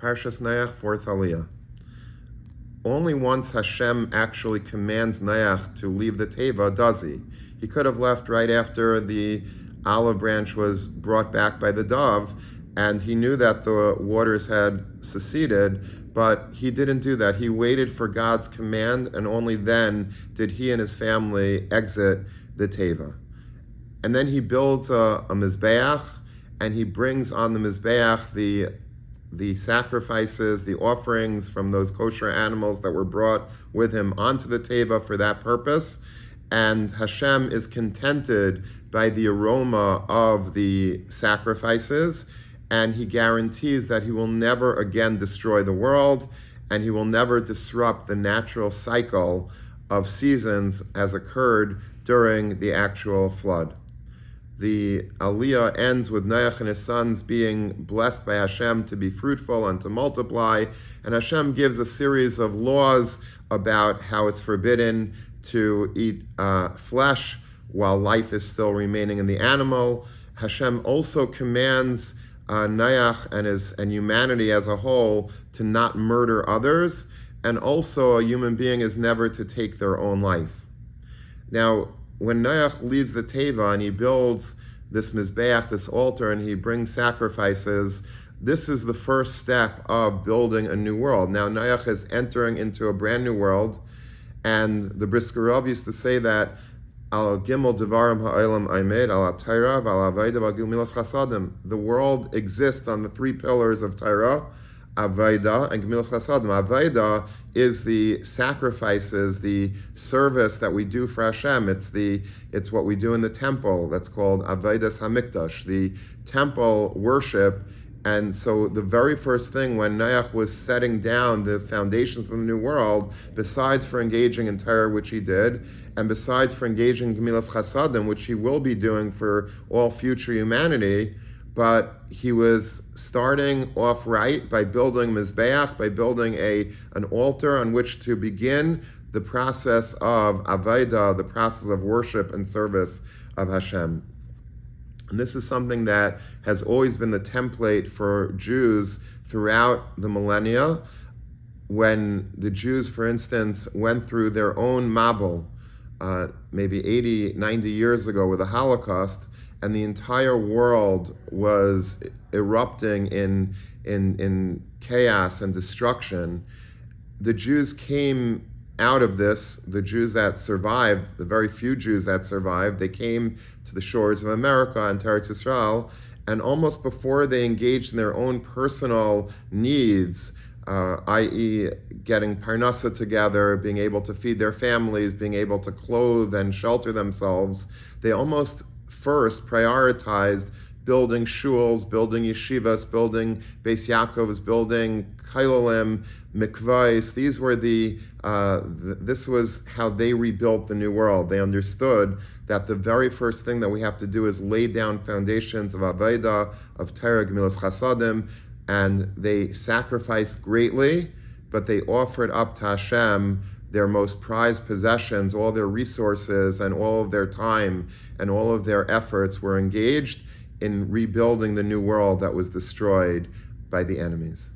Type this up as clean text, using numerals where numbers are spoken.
Parshas Noach, fourth Aliyah. Only once Hashem actually commands Noach to leave the Teva does he. He could have left right after the olive branch was brought back by the dove, and he knew that the waters had seceded, but he didn't do that. He waited for God's command, and only then did he and his family exit the Teva. And then he builds a Mizbeach, and he brings on the Mizbeach the sacrifices, the offerings from those kosher animals that were brought with him onto the Teva for that purpose. And Hashem is contented by the aroma of the sacrifices, and he guarantees that he will never again destroy the world, and he will never disrupt the natural cycle of seasons as occurred during the actual flood. The Aliyah ends with Noach and his sons being blessed by Hashem to be fruitful and to multiply, and Hashem gives a series of laws about how it's forbidden to eat flesh while life is still remaining in the animal. Hashem also commands Noach and humanity as a whole to not murder others, and also a human being is never to take their own life. Now, when Noach leaves the Teva and he builds this Mizbeach, this altar, and he brings sacrifices, this is the first step of building a new world. Now, Noach is entering into a brand new world, and the Brisker Rav used to say that Al Gimel Devarim Ha'olam Aimed Al Torah V'Al Avodah V'Al Milas Chasadim. The world exists on the three pillars of Torah, Avodah, and Gemilas Chasadim. Avodah is the sacrifices, the service that we do for Hashem. It's what we do in the temple. That's called Avodas HaMikdash, the temple worship. And so the very first thing when Noach was setting down the foundations of the new world, besides for engaging in Torah, which he did, and besides for engaging in Gemilas Chasadim, which he will be doing for all future humanity, but he was starting off right by building Mizbeach, by building an altar on which to begin the process of Avodah, the process of worship and service of Hashem. And this is something that has always been the template for Jews throughout the millennia. When the Jews, for instance, went through their own Mabul, maybe 80, 90 years ago with the Holocaust, and the entire world was erupting in chaos and destruction, the Jews came out of this, the Jews that survived, the very few Jews that survived, they came to the shores of America and Eretz Yisrael, and almost before they engaged in their own personal needs, i.e. getting parnasa together, being able to feed their families, being able to clothe and shelter themselves, they almost first prioritized building shuls, building yeshivas, building Beis Yaakovs, building kailolim, mikvahs. These were this was how they rebuilt the new world. They understood that the very first thing that we have to do is lay down foundations of Avodah, of Torah, Gemilas Chasadim, and they sacrificed greatly, but they offered up to Hashem their most prized possessions, all their resources and all of their time and all of their efforts were engaged in rebuilding the new world that was destroyed by the enemies.